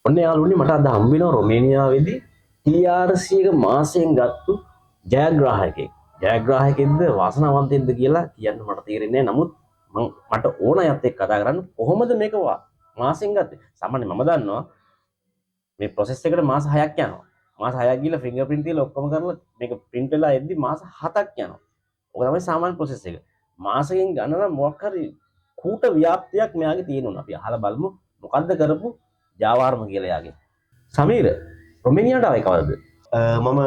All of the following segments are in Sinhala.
ඔන්න යාළුවනේ මට අද හම්බ වෙනවා රොමේනියාවේදී TRC එක මාසයෙන් ගත්තු ජයග්‍රාහකයෙක්. ජයග්‍රාහකෙක්ද වාසනාවන්තයෙක්ද කියලා කියන්න මට තේරෙන්නේ නැහැ. නමුත් මට ඕන යත් එක්ක කතා කරන්න කොහොමද මේක මාසෙන් ගත්තේ? සාමාන්‍යයෙන් මම දන්නවා මේ process එකට මාස 6ක් යනවා. මාස 6ක් ගිහලා fingerprint තියලා ඔක්කොම කරලා මේක print වෙලා එද්දි මාස 7ක් යනවා. ඔක තමයි සාමාන්‍ය process එක. මාසෙකින් ගන්න නම් මොකක් හරි කූට ව්‍යාප්තියක් මෙයාගේ තියෙනවා. අපි අහලා බලමු මොකද්ද කරපු ජාවාරම කියලා යාගේ. සමීර රොමේනියාවට ආවේ කවදද? මම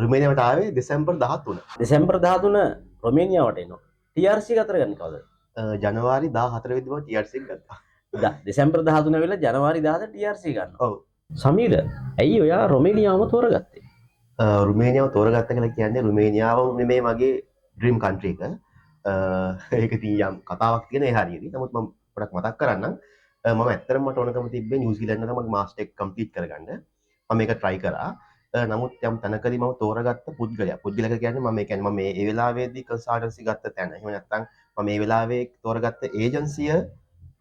රුමේනියාවට ආවේ දෙසැම්බර් 13. දෙසැම්බර් 13 රොමේනියාවට එනවා. TRC එක අතර ගන්නේ කවදද? ජනවාරි 14 වෙනිදා මම TRC එක ගත්තා. දෙසැම්බර් 13 වෙලා ජනවාරි 10 TRC ගන්නවා. ඔව්. සමීර ඇයි ඔයා රොමේනියාවම තෝරගත්තේ? රුමේනියාව තෝරගත්ත කියලා කියන්නේ රුමේනියාව නෙමෙයි මගේ ඩ්‍රීම් කන්ට්‍රි එක. ඒක ඉතින් යම් කතාවක් තියෙන ඒ හරියදී. නමුත් මම පොඩක් මතක් කරන්නම්. මම ඇත්තටම මට ඕනකම තිබ්බේ නිව්සීලන්ත එක මගේ මාස්ටර් එක කම්ප්ලීට් කරගන්න. මම මේක try කරා. නමුත් යම් තැනකදී මම තෝරගත්ත පුද්ගලයා. පුද්ගලයා කියන්නේ මම කියන්නේ මම ඒ වෙලාවේදී කන්සල්ටන්සි ගත්ත තැන. එහෙම නැත්නම් මම මේ වෙලාවේ තෝරගත්ත ඒජන්සිය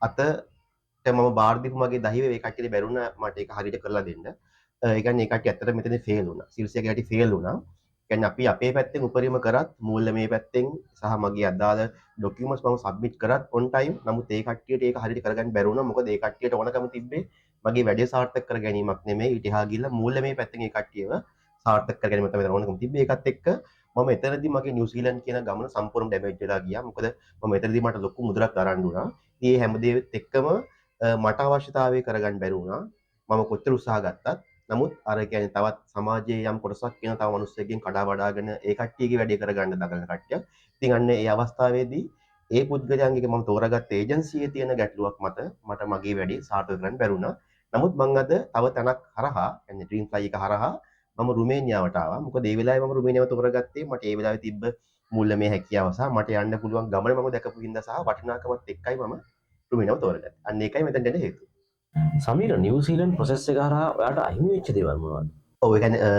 අතට මම බාර දීපු මගේ දහිවේ ඒ කට්ටියට බැරුණා මට ඒක හරියට කරලා දෙන්න. ඒ කියන්නේ ඒ කට්ටිය ඇත්තට මෙතන ෆේල් වුණා. සිල්ස් එකේ කට්ටිය ෆේල් වුණා. කියන්නේ අපි අපේ පැත්තෙන් උපරිම කරත් මූල්‍ය මේ පැත්තෙන් සහ මගේ අදාළ ඩොකියුමන්ට්ස් මම සබ්මිට් කරත් on time. නමුත් ඒ කට්ටියට ඒක හරියට කරගන්න බැරි වුණා. මොකද ඒ කට්ටියට ඕනකම තිබ්බේ මගේ වැඩේ සාර්ථක කර ගැනීමක් නෙමෙයි. ඊට එහා ගිහිල්ලා මූල්‍ය මේ පැත්තෙන් ඒ කට්ටියව සාර්ථක කර ගැනීම තමයි ඕනකම තිබ්බේ. ඒකත් එක්ක මම එතනදී මගේ නිව්සීලන්ත කියන ගමන සම්පූර්ණ ඩැමේජ් වෙලා ගියා. මොකද මම එතනදී මට ලොකු මුදලක් අරන් දුනා. ඉතින් මේ හැමදේත් එක්කම මට අවශ්‍යතාවය කරගන්න බැරි වුණා. මම කොච්චර උත්සාහ ගත්තත් නමුත් අර කියන්නේ තවත් සමාජයේ යම් කොටසක් කියන තව මිනිස්සුන්ගෙන් කඩා වඩාගෙන ඒ කට්ටියගේ වැඩේ කරගන්න දඟලන කට්ටිය. ඉතින් අන්න ඒ අවස්ථාවේදී ඒ පුද්ගලයන්ගේ මම තෝරාගත්ත ඒජන්සියේ තියෙන ගැටලුවක් මත මට මගේ වැඩේ සාර්ථක කරන්න බැරි වුණා. නමුත් මම අද තව තැනක් හරහා يعني ඩ්‍රීම් ෆ්ලයි එක හරහා මම රුමේනියාවට ආවා. මොකද ඒ වෙලාවේ මම රුමේනියාව තෝරාගත්තේ මට ඒ වෙලාවේ තිබ්බ මූල්‍යමය හැකියාව සහ මට යන්න පුළුවන් ගමන මම දැකපු හින්දා සහ වටිනාකමත් එක්කයි මම රුමේනියාව තෝරගත්තේ. අන්න ඒකයි මෙතනට එන්න හේතුව. සමීර නිව්සීලන්ත process එක හරහා ඔයාට අහිමි වෙච්ච දේවල් මොනවද? ඔව් ඒ කියන්නේ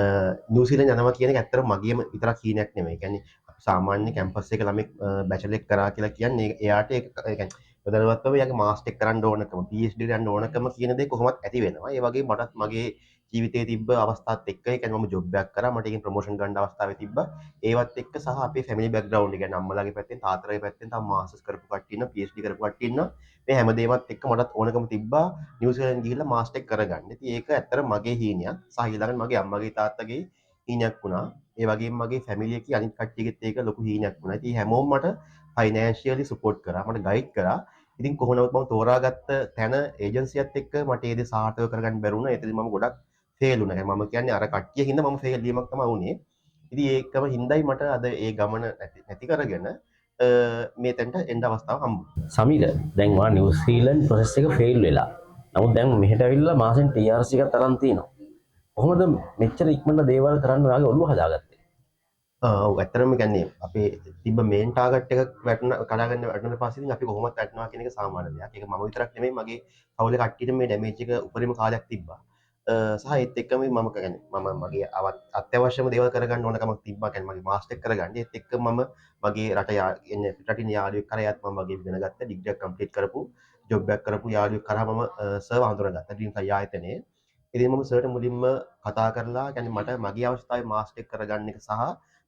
නිව්සීලන්ත යනවා කියන එක ඇත්තටම මගේම විතරක් කීනයක් නෙමෙයි. ඒ කියන්නේ අපි සාමාන්‍ය කැම්පස් එක ළමෙක් බැචලර් එක කරා කියලා කියන්නේ එයාට ඒක ඒ කියන්නේ ප්‍රධානවත්වම එයාගේ මාස්ටර් එක කරන්න ඕනකම PhD කරන්න ඕනකම කියන දේ කොහොමත් ඇති වෙනවා. ඒ වගේ මටත් මගේ ජීවිතයේ තිබ්බ අවස්ථාත් එක්ක ඒ කියන්නේ මම ජොබ් එකක් කරා මට ඒකෙන් ප්‍රොමෝෂන් ගන්න අවස්ථාවේ තිබ්බා. ඒවත් එක්ක සහ අපේ ෆැමිලි බෑග්ග්‍රවුන්ඩ් එක කියන්නේ අම්මලාගේ පැත්තෙන් තාත්තලාගේ පැත්තෙන් තම මාස්ටර්ස් කරපු කට්ටිය ඉන්නවා PhD කරපු කට්ටිය ඉන්නවා. මේ හැමදේමත් එක්ක මටත් ඕනකම තිබ්බා නිව්සීලන්ත ගිහිල්ලා මාස්ටර් එක කරගන්න. ඉතින් ඒක ඇත්තට මගේ හීනයක්. සහ ඊළඟට මගේ අම්මගේ තාත්තගේ හීනයක් වුණා. ඒ වගේම මගේ ෆැමිලි එකේ අනිත් කට්ටියගෙත් ඒක ලොකු හීනයක් වුණා. ඉතින් හැමෝම මට ෆයිනෑන්ෂියලි සපෝට් කරා. මට ගයිඩ් කරා. ඉතින් කොහොම නමුත් මම තෝරාගත්ත තැන ඒජන්සියත් එක්ක මට ඒ දේ සාර්ථක කරගන්න බැරි වුණා. ඒතරින් මම ගොඩක් ෆේල් වුණා. මම කියන්නේ අර කට්ටිය හින්දා මම ෆේල් වීමක් තමයි වුණේ. ඉතින් ඒකම හින්දායි මට අද ඒ ගමන නැති කරගෙන මේ තැනට එන්න අවස්ථාව හම්බුනේ. සමීර දැන් ඔයා නිව්සීලන්ත process එක ෆේල් වෙලා. නමුත් දැන් මෙහෙට ඇවිල්ලා මාසෙන් TRC එකක් තරම් තියෙනවා. කොහොමද මෙච්චර ඉක්මනට දේවල් කරන්න ඔයාගේ ඔළුව හදාගත්තේ? ඔව් ඇත්තටම කියන්නේ අපේ තිබ්බ මේන් ටාගට් එක කඩාගෙන වැටෙන පස්සේ ඉතින් අපි කොහොමද වැටෙනවා කියන එක සාමාන්‍ය දෙයක්. ඒක මම විතරක් නෙමෙයි මගේ පවුලේ කට්ටියට මේ ඩැමේජ් එක උපරිම කාලයක් තිබ්බා. සහ ඒත් එක්කම මම කියන්නේ මම මගේ අත්‍යවශ්‍යම දේවල් කරගන්න ඕනකමක් තිබ්බා. කියන්නේ මගේ මාස්ටර් එක කරගන්න. ඒත් එක්ක මම මගේ රට කියන්නේ පිටරටින් යාළුවෙක් කරා යත් මම මගේ ඉගෙන ගත්ත ඩිග්‍රී එක කම්ප්ලීට් කරපු ජොබ් එකක් කරපු යාළුවෙක් කරා මම සර්ව හඳුනාගත්තා ඩ්‍රීම් ෆයි ආයතනයේ. ඉතින් මම සර්ට මුලින්ම කතා කරලා කියන්නේ මට මගේ අවස්ථාවේ මාස්ටර් එක කරගන්න එක සහ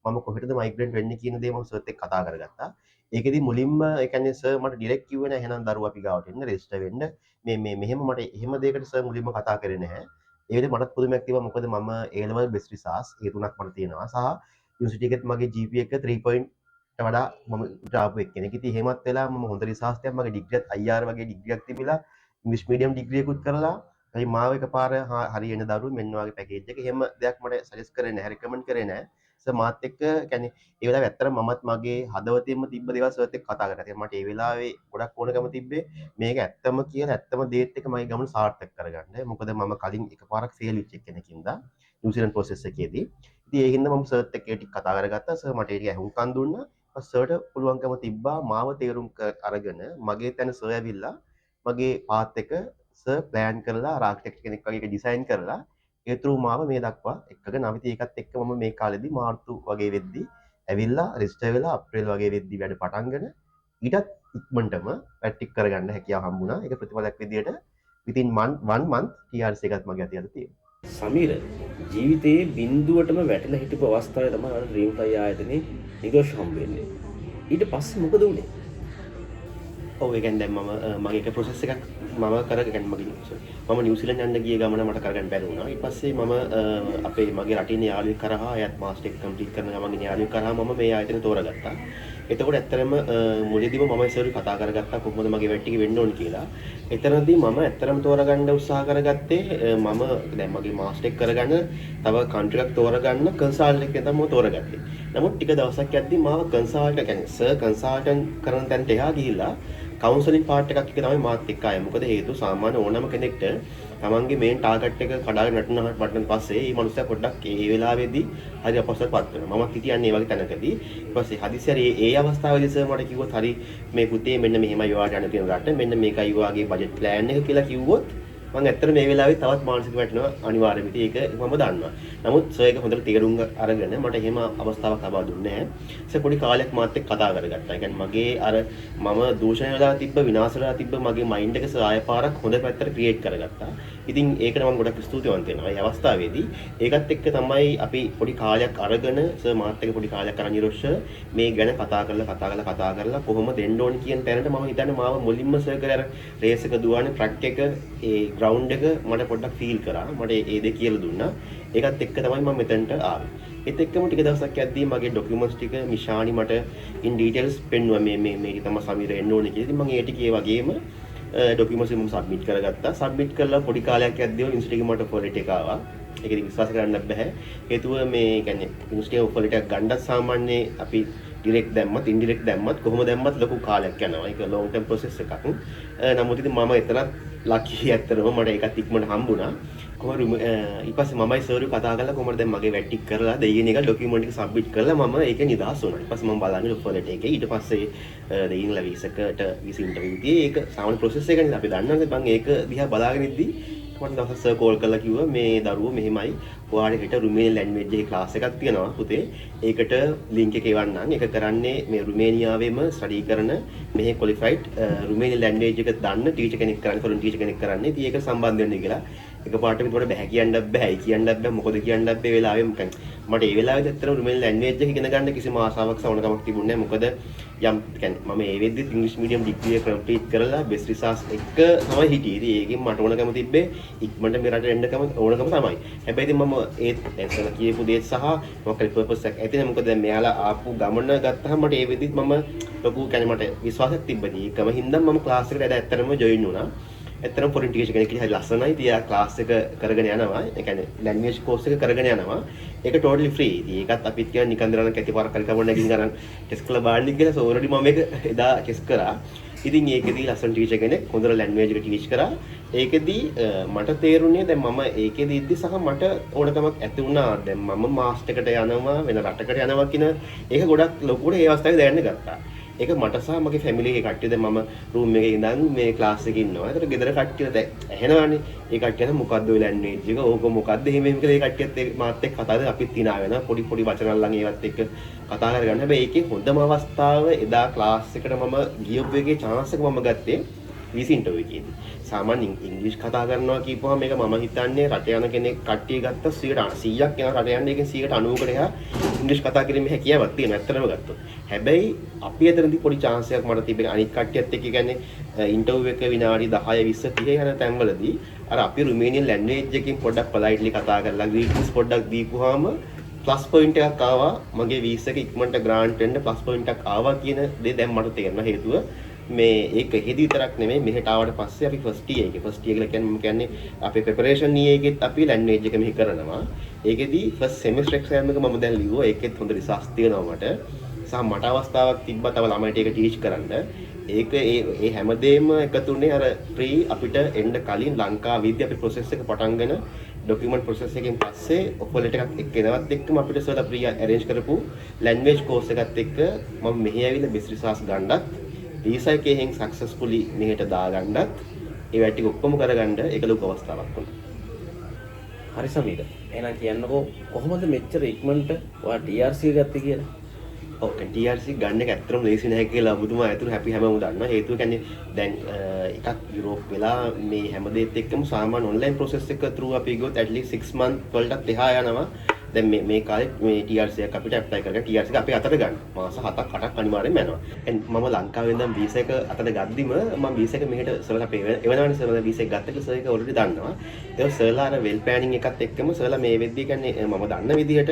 මම කොහෙටද මයිග්‍රේට් වෙන්නේ කියන දේ මම සර්ත් එක්ක කතා කරගත්තා. ඒකෙදි මුලින්ම ඒ කියන්නේ සර් මට ඩිරෙක්ට් කිව්වේ නෑ එහෙනම් දරුවා අපි ගාවට එන්න රෙජිස්ටර් වෙන්න. මේ මෙහෙම මට එහෙම දෙයකට සර් මුලින්ම කතා කරේ නැහැ. ඒ වෙලේ මටත් පුදුමයක් තිබ්බා මොකද මම A level best resource ඒ තුනක් මට තියෙනවා සහ යුනිවර්සිටි එකෙත් මගේ GPA එක 3 point වඩා මම ඩ්‍රොප් එක්කෙනෙක්. ඉතින් එහෙමත් වෙලා මම හොඳ රිසර්ච් එකක් මගේ ඩිග්‍රියත් IR වගේ ඩිග්‍රියක් තිබිලා ඉංග්‍රීසි මීඩියම් ඩිග්‍රියකුත් කරලා අයි මාව එකපාර හරි එන දරුවෝ මෙන්න වගේ පැකේජ් එක එහෙම දෙයක් මට සජෙස්ට් කරේ නැහැ රෙකමන්ඩ් කරේ නැහැ. සර් මාත් එක්ක කියන්නේ ඒ වෙලාවේ ඇත්තටම මමත් මගේ හදවතින්ම තිබ්බ දේවල් සර්ත් එක්ක කතා කරා. මට ඒ වෙලාවේ ගොඩක් ඕනකම තිබ්බේ මේක ඇත්තම කියලා ඇත්තම දේත් එක මගේ ගමන සාර්ථක කරගන්න. මොකද මම කලින් එකපාරක් ෆේල් වෙච්ච කෙනෙක්ින්ද නිව්සීලන්ත ප්‍රොසෙස් එකේදී. ඉතින් ඒ හින්දා මම සර්ත් එක්ක ටික කතා කරගත්තා. සර් මට ඒක අහුම්කම් දුන්නා. සර්ට පුළුවන්කම තිබ්බා මාව තේරුම් අරගෙන මගේ තැන සර් ඇවිල්ලා මගේ පාත් එක සර් ප්ලෑන් කරලා ආර්කිටෙක්ට් කෙනෙක් වගේ ඒක ඩිසයින් කරලා ඒ through මාව මේ දක්වා එක්කගෙන ආවිත් ඒකත් එක්ක මම මේ කාලෙදී මාර්තු වගේ වෙද්දී ඇවිල්ලා රෙජිස්ටර් වෙලා අප්‍රේල් වගේ වෙද්දී වැඩ පටන්ගෙන ඊටත් ඉක්මනටම පැටික් කරගන්න හැකියාව හම්බුණා. ඒක ප්‍රතිඵලයක් විදියට within 1 month TRC එකත් මගේ අතේ අද තියෙනවා. සමීර ජීවිතයේ බිඳුවටම වැටලා හිටපු අවස්ථාවේ තමයි අර ඩ්‍රීම් ෆ්ලයි ආයතනේ නිදෝෂ හම්බ වෙන්නේ. ඊට පස්සේ මොකද උනේ? ඔව් ඒ කියන්නේ දැන් මගේ එක ප්‍රොසෙස් එකක් මම කරගෙන මම නිව්සීලන්ත යන්න ගිය ගමන මට කරගන්න බැරි වුණා. ඊට පස්සේ මම අපේ මගේ රටින් යාළුවෙක් කරහා එයාත් මාස්ටර් එක කම්ප්ලීට් කරන ගමන් යාළුවෙක් කරහා මම මේ ආයතනය තෝරගත්තා. එතකොට ඇත්තටම මුලදීම මම ඉස්සර කතා කරගත්තා කොහොමද මගේ වැඩ ටික වෙන්න ඕන කියලා. එතනදී මම ඇත්තටම තෝරගන්න උත්සාහ කරගත්තේ මම දැන් මගේ මාස්ටර් එක කරගන්න තව කන්ට්‍රි එකක් තෝරගන්න කන්සල්ටන්ට් එකෙන් තමයි තෝරගත්තේ. නමුත් ටික දවසක් යද්දී මාව කන්සල්ටන්ට් කියන්නේ සර් කන්සල්ටන්ට් කරන තැනට එහා ගිහිල්ලා කවුන්සලින් පාර්ට් එකක් එක තමයි මාත් එක්ක ආයේ. මොකද හේතුව සාමාන්‍ය ඕනම කෙනෙක්ට තමන්ගේ මේන් ටාගට් එක කඩාගෙන වටන පස්සේ මේ මනුස්සයා පොඩ්ඩක් ඒ වෙලාවේදී හරි අපස්සටපත් වෙනවා. මමත් හිටියන්නේ ඒ වගේ තැනකදී. ඊට පස්සේ හදිසියෙ ඒ අවස්ථාවේදී සර් මට කිව්වොත් හරි මේ පුතේ මෙන්න මෙහෙමයි ඔයාට යන්න තියෙන රට මෙන්න මේකයි ඔයාගේ බජට් ප්ලෑන් එක කියලා කිව්වොත් මම ඇත්තට මේ වෙලාවේ තවත් මානසික වැටෙනවා අනිවාර්යයෙන්ම. ඒක මම දන්නවා. නමුත් සර් ඒක හොඳට තේරුම් අරගෙන මට එහෙම අවස්ථාවක් ලබා දුන්නේ නැහැ. සර් පොඩි කාලයක් මාත් එක්ක කතා කරගත්තා. ඒ කියන්නේ මගේ අර මම දූෂණය වෙලා තිබ්බ විනාශ වෙලා තිබ්බ මගේ මයින්ඩ් එක සර් ආය පාරක් හොඳ පැත්තට ක්‍රියේට් කරගත්තා. ඉතින් ඒකට මම ගොඩක් ස්තුතිවන්ත වෙනවා. මේ අවස්ථාවේදී ඒකත් එක්ක තමයි අපි පොඩි කාලයක් අරගෙන සර් මාත් එක්ක පොඩි කාලයක් අරන් ඉරොෂ මේ ගැන කතා කරලා කොහොමද දෙන්න ඕන කියන තැනට මම හිතන්නේ මාව මුලින්ම සර් කරේ අර රේස් එක දුවන්නේ ට්‍රක් එක ඒ ග්‍රවුන්ඩ් එක මට පොඩ්ඩක් ෆීල් කරා. මට ඒ දේ කියලා දුන්නා. ඒකත් එක්ක තමයි මම මෙතනට ආවේ. ඒත් එක්කම ටික දවසක් යද්දී මගේ ડોකියුමන්ට්ස් ටික මිෂානි මට ඉන් ඩීටේල්ස් පෙන්නුවා මේක තමයි සමීර එන්න ඕනේ කියලා. ඉතින් මම ඒ ටිකේ වගේම ડોකියුමන්ට්ස් මම සබ්මිට් කරගත්තා. සබ්මිට් කරලා පොඩි කාලයක් යද්දී ඉන්ස්ටා එකේ මට ඔෆර් එකක් ආවා. ඒක ඉතින් විශ්වාස කරන්න බෑ. හේතුව මේ කියන්නේ ඉන්ස්ටා එකේ ඔෆර් එකක් ගන්නත් සාමාන්‍ය අපි ඩිරෙක්ට් දැම්මත් ඉන්ඩිරෙක්ට් දැම්මත් කොහොම දැම්මත් ලොකු කාලයක් යනවා. ඒක ලොන්ග් ටර්ම් ප්‍රොසෙස් එකක්. නමුත් ඉතින් මම එතනත් ලකී ඇත්තටම මට ඒකත් ඉක්මනට හම්බුණා. කොහොමද ඊට පස්සේ මමයි සර්වි කතා කරලා කොහොමද දැන් මගේ වැට් ටික කරලා දෙයින් එක ડોකියුමන්ට් එක සබ්මිට් කරලා මම ඒක නිදහස් වුණා. ඊට පස්සේ මම බලන්නේ ඔෆර් ලෙටර් එකේ ඊට පස්සේ දෙයින්ලා වීසකට වීස ඉන්ටර්විව් තියේ ඒක සාමාන්‍ය ප්‍රොසෙස් එකනේ අපි දන්නවනේ. මම ඒක දිහා බලාගෙන ඉද්දි මට දවසක් සර් කෝල් කරලා කිව්වා මේ දරුවෝ මෙහෙමයි ඔයාලට හෙට රුමේනියානු ලැන්ග්වේජ් එකේ ක්ලාස් එකක් තියෙනවා පුතේ. ඒකට ලින්ක් එක එවන්නම්. ඒක කරන්නේ මේ රුමේනියාවේම ස්ටඩි කරන මෙහි ක්වොලිෆයිඩ් රුමේනියානු ලැන්ග්වේජ් එක දන්න ටීචර් කෙනෙක් කරන්නේ ෆොරන් ටීචර් කෙනෙක් කරන්නේ. ඉතින් ඒක සම්බන්ධ වෙන්න කියලා. එකපාරට විතර බෑ කියන්නත් බෑ මොකද කියන්නත් බෑ වෙලාවෙම මට ඒ වෙලාවේදී ඇත්තටම රුමේනියානු ලැන්ග්වේජ් එක ඉගෙන ගන්න කිසිම ආසාවක් සවනකමක් තිබුණේ නැහැ. මොකද යම් කියන්නේ මම ඒ වෙද්දිත් ඉංග්‍රීසි මීඩියම් ඩිග්‍රී එක කම්ප්ලීට් කරලා බෙස්ට් රිසර්ච් එක තමයි හිටියේ. ඉතින් ඒකෙන් මට ඕනකම තිබ්බේ ඉක්මනට මේ රටට එන්නකම ඕනකම තමයි. හැබැයි ඉතින් මම ඒත් එතන කියපු දේත් සහ මොකක්ද පර්පස් එකක් ඇතිනේ. මොකද දැන් මෙයාලා ආපු ගමන ගත්තාම මට ඒ වෙද්දිත් මම ලොකු කියන්නේ මට විශ්වාසයක් තිබ්බදී. ඒකම හින්දා මම ක්ලාස් එකට ඇත්තටම ජොයින් වුණා. ඇත්තටම ෆොරන් ටීචර් කෙනෙක් හරි ලස්සනයි. ඉතින් යා ක්ලාස් එක කරගෙන යනවා. ඒ කියන්නේ ලැන්ග්වේජ් කෝස් එක කරගෙන යනවා. ඒක ටෝටලි ෆ්‍රී. ඉතින් ඒකත් අපිත් කියන්නේ නිකන් දරන කැටි පාරක් කරලා කවන්න නැගින් ගන්න ටෙස්ට් කරලා බලන්න කියලා. සෝ ඔල්රෙඩි මම මේක එදා ටෙස්ට් කරා. ඉතින් ඒකෙදී ලස්සන ටීචර් කෙනෙක් හොඳට ලැන්ග්වේජ් එක ටීච් කරා. ඒකෙදී මට තේරුණේ දැන් මම ඒකෙදී ඉද්දි සහ මට ඕනකමක් ඇති වුණා. දැන් මම මාස්ටර් එකට යනවා වෙන රටකට යනවා කියන ඒක ගොඩක් ලොකුට ඒ අවස්ථාවේ දැනන්න ගත්තා. ඒක මට සහ මගේ ෆැමිලි එකේ කට්ටිය දැන් මම රූම් එකේ ඉඳන් මේ ක්ලාස් එකේ ඉන්නවා. ඒතර ගෙදර කට්ටිය දැන් ඇහෙනවානේ. ඒ කට්ටියන මොකද්ද ඔය ලැන්ග්වේජ් එක? ඕක මොකද්ද? එහෙම කියලා ඒ කට්ටියත් මාත් එක්ක කතා කරලා අපිත් hina වෙනවා. පොඩි වචන අල්ලන් ඒවත් එක්ක කතා කරගන්න. හැබැයි ඒකේ හොඳම අවස්ථාව එදා ක්ලාස් එකට මම ගියපු එකේ chance එක මම ගත්තේ වීසි ඉන්ටර්විව් එකේදී. සාමාන්‍ය ඉංග්‍රීසි කතා කරනවා කියපුවම මේක මම හිතන්නේ රට යන කෙනෙක් කට්ටිය ගත්ත 100ක් යන රට යන එකෙන් 90කට එහා ඉංග්‍රීසි කතා කිරීමේ හැකියාවක් තියෙනවා ඇත්තටම ගත්තොත්. හැබැයි අපි අතරදී පොඩි chance එකක් මට තිබෙන අනිත් කට්ටියත් එක්ක කියන්නේ ඉන්ටර්විව් එක විනාඩි 10 20 30 යන තැන්වලදී අර අපි රුමේනියන් ලැන්ග්වේජ් එකකින් පොඩ්ඩක් පොලයිට්ලි කතා කරලා ග්‍රීටින්ග්ස් පොඩ්ඩක් දීපුවාම ප්ලස් පොයින්ට් එකක් ආවා. මගේ වීසා එක ඉක්මනට ග්‍රාන්ට් වෙන්න ප්ලස් පොයින්ට් එකක් ආවා කියන දේ දැන් මට තේරෙන හේතුව මේ ඒක හෙදි විතරක් නෙමෙයි මෙහෙට ආවට පස්සේ අපි ෆස්ට් ඉයර් එකේ කියලා කියන්නේ අපේ ප්‍රෙපරේෂන් ඉයර් එකෙත් අපි ලැන්ග්වේජ් එක මෙහි කරනවා. ඒකෙදී ෆස්ට් සෙමිස්ටර් එක්සෑම් එක මම දැන් ලිව්වා. ඒකෙත් හොඳ රිසර්ච් තියෙනවා මට. සහ මට අවස්ථාවක් තිබ්බා තව ළමයිට ඒක ටීච් කරන්න. ඒක ඒ හැමදේම එකතුනේ අර ප්‍රී අපිට එන්න කලින් ලංකාවේදී අපි ප්‍රොසෙස් එක පටන්ගෙන ડોකියුමන්ට් ප්‍රොසෙස් එකෙන් පස්සේ ඔෆර් ලෙටර් එකක් එක්ක එනවත් එක්කම අපිට සර්ලා ප්‍රී අරේන්ජ් කරපු ලැන්ග්වේජ් කෝස් එකත් එක්ක මම මෙහි ඇවිල්ලා බෙස්ට් රිසර්ච් ගන්නත් වීසා එකෙන් සක්සස්ෆුලි මෙහෙට දාගන්නත් ඒ වැටි ඔක්කොම කරගන්න ඒක ලොකු අවස්ථාවක් වුණා. හරි සමීර. එහෙනම් කියන්නකෝ කොහොමද මෙච්චර ඉක්මනට ඔයා TRC එක ගත්තේ කියලා? ඕක TRC ගන්න එක ඇත්තටම ලේසි නැහැ කියලා ඔබතුමා ඇතුළු හැපි හැමෝම දන්නවා. හේතුව කියන්නේ දැන් එකක් යුරෝප් වෙලා මේ හැම දෙයත් එක්කම සාමාන්‍ය ඔන්ලයින් ප්‍රොසෙස් එක through අපි ගියොත් at least 6 month වලටත් එහා යනවා. දැන් මේ කාලේ මේ TRC එක අපිට ඇප්ලයි කරගෙන TRC එක අපේ අතට ගන්න. මාස 7ක් 8ක් අනිවාර්යෙන්ම යනවා. මම ලංකාවේ ඉඳන් වීසා එක අතට ගද්දිම මම වීසා එක මෙහෙට සර්ලා එවනවනේ සර්ලා වීසා එක ගත්ත කියලා සර් එක ඔල්රෙඩි දන්නවා. ඒක සර්ලා අර වෙල් ප්ලෑනින් එකත් එක්කම සර්ලා මේ වෙද්දී කියන්නේ මම දන්න විදිහට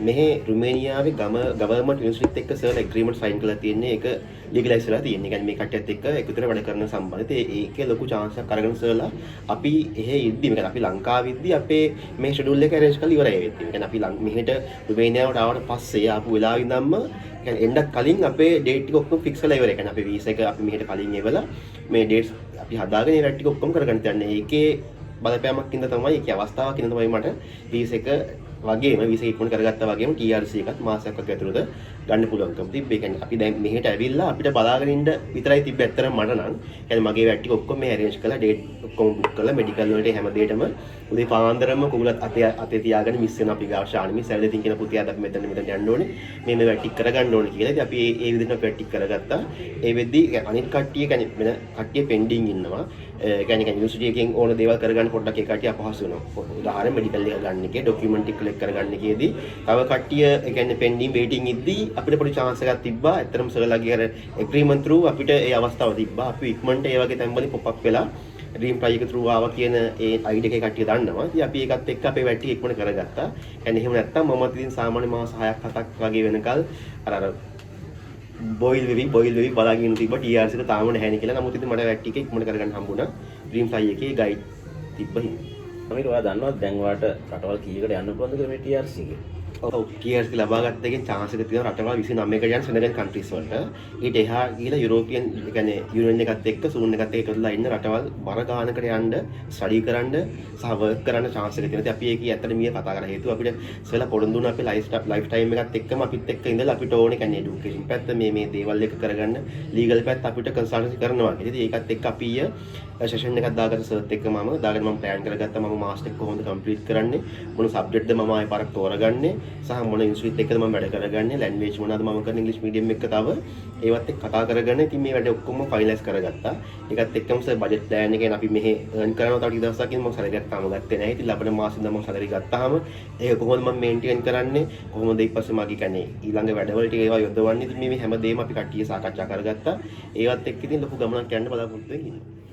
මෙහි රුමේනියාවේ ගවර්න්මන්ට් යුනිවර්සිටිත් එක්ක සර්ලා ඇග්‍රීමන්ට් සයින් කරලා තියෙන්නේ. ඒක ලීගලයිස් වෙලා තියෙන්නේ. කියන්නේ මේ කට්ටියත් එක්ක එකතුර වැඩ කරන සම්බන්ධය. ඒකේ ලොකු chance එකක් අරගෙන සර්ලා අපි එහෙ ඉද්දි මේක අපි ලංකාවේ ඉද්දි අපේ මේ ෂෙඩියුල් එක arrange කරලා ඉවරයි වෙද්දී. කියන්නේ අපි මෙහෙට රුමේනියාවට ආවට පස්සේ ආපු වෙලාවෙ ඉඳන්ම කියන්නේ එන්නත් කලින් අපේ ඩේට් ටික ඔක්කොම ෆික්ස් කරලා ඉවරයි. කියන්නේ අපි වීසා එක අපි මෙහෙට කලින් එවලා මේ ඩේට්ස් අපි හදාගෙන ඒ රැට් ටික ඔක්කොම කරගන්න තියන්නේ. ඒකේ බලපෑමක් ඉඳ තමයි ඒකේ අවස්ථාවක් ඉඳ තමයි මට වීසා එක වගේම වීසා ඉක්මන කරගත්තා වගේම TRC එකත් මාසයක් වගේ ඇතුළත ගන්න පුළුවන්කම තිබ්බේ. කියන්නේ අපි දැන් මෙහෙට ඇවිල්ලා අපිට බලාගෙන ඉන්න විතරයි තිබ්බේ ඇත්තටම මට නම්. කියන්නේ මගේ වැට් ටික ඔක්කොම මේ arrange කරලා ඩේට් ඔක්කොම බුක් කරලා මෙඩිකල් වලට හැම දෙයකම උදේ පාන්දරම කුගලත් අතේ තියාගෙන මිස් වෙන අපි ගාව ශානි මිස් ඇවිල්ලා කියන පුතිය අද අපි මෙතන යන්න ඕනේ. මේ වැට් ටික කරගන්න ඕනේ කියලා. ඉතින් අපි ඒ විදිහට වැට් ටික කරගත්තා. ඒ වෙද්දී අනිත් කට්ටිය කියන්නේ වෙන කට්ටිය පෙන්ඩින් ඉන්නවා. කියන්නේ යුනිවර්සිටි එකෙන් ඕන දේවල් කරගන්න පොඩ්ඩක් ඒ කට්ටිය අපහසු වෙනවා. උදාහරණ මෙඩිකල් එක ගන්න එකේ ડોකියුමන්ට් එක කලෙක්ට් කරගන්න එකේදී තව කට්ටිය ඒ කියන්නේ පෙන්ඩින් වේටින් ඉද්දී අපිට පොඩි chance එකක් තිබ්බා. ඇත්තටම සර්ලාගේ අර ඇග්‍රීමන්ට් through අපිට ඒ අවස්ථාව තිබ්බා. අපි ඉක්මනට ඒ වගේ තැන්වලින් pop up වෙලා ඩ්‍රීම් ට්‍රයි එක through ආවා කියන ඒ අයිඩියා එකේ කට්ටිය දන්නවා. ඉතින් අපි ඒකත් එක්ක අපේ වැටි ඉක්මන කරගත්තා. يعني එහෙම නැත්තම් මම ඉතින් සාමාන්‍ය මාස 6ක් 7ක් වගේ වෙනකල් අර බොයිල් වෙවි බලාගෙන තිබ්බා TRC එක තාම නැහැ නේ කියලා. නමුත් ඉතින් මට වැටි එක ඉක්මන කරගන්න හම්බුණා. ඩ්‍රීම් ෆ්ලයි එකේ ගයිඩ් තිබ්බ හින්දා. අමීර ඔයා දන්නවද දැන් ඔයාට රටවල් කීයකට යන්න පුළුවන්ද කියලා මේ TRC එකේ? ඔව් TRC ලබා ගත්ත එකෙන් chance එක තියෙනවා රටවල් 29කට යන සෙනගල් countries වලට. ඊට එහා ගිහලා යුරෝපියන් කියන්නේ යුනියන් එකත් එක්ක සූන් එකත් එක්ක එකතුලා ඉන්න රටවල් බර ගානකට යන්න ස්ටඩි කරන්න සහ වර්ක් කරන්න chance එක තියෙනවා. ඉතින් අපි ඒකේ ඇත්තට මිය කතා කරලා හේතුව අපිට සෙලා පොඩුන් දුන්න අපේ ලයිෆ් ටයිම් එකත් එක්කම අපිත් එක්ක ඉඳලා අපිට ඕනේ කියන්නේ এডুকেෂන් පැත්ත මේ දේවල් එක කරගන්න ලීගල් පැත්ත අපිට කන්සල්ටන්සි කරනවා. ඉතින් ඒකත් එක්ක අපි සෙෂන් එකක් දාගත්ත සර්ට් එක මම දාගෙන මම ප්ලෑන් කරගත්තා මම මාස්ටර් එක කොහොමද කම්ප්ලීට් කරන්නේ මොන සබ්ජෙක්ට්ද මම ආයෙ පාරක් තෝරගන්නේ සහ මොන ඉන්ස්ටිටියුට් එකකද මම වැඩ කරගන්නේ ලැන්ග්වේජ් මොනවාද මම කරන්නේ ඉංග්‍රීසි මීඩියම් එක තව ඒවත් එක්ක කතා කරගෙන ඉතින් මේ වැඩ ඔක්කොම ෆයිනලයිස් කරගත්තා. ඒකත් එක්කම සර් බජට් ප්ලෑන් එකෙන් අපි මෙහෙ earn කරනවා තව ටික දවසකින් මම සැලරියක් තාම ගත්තේ නැහැ. ඉතින් ලබන මාසෙන්ද මම සැලරි ගත්තාම ඒක කොහොමද මම මේන්ටේන් කරන්නේ කොහොමද ඊපස්සේ මගේ කියන්නේ ඊළඟ වැඩවලට ඒවා යොදවන්නේ ඉතින් මේ හැම දෙයක්ම අපි කට්ටිය සාකච්ඡා කරගත්තා. ඒවත් එක්ක ඉතින් ලොකු ගමනක් යන්න බලාපොරොත්තු වෙන්නේ.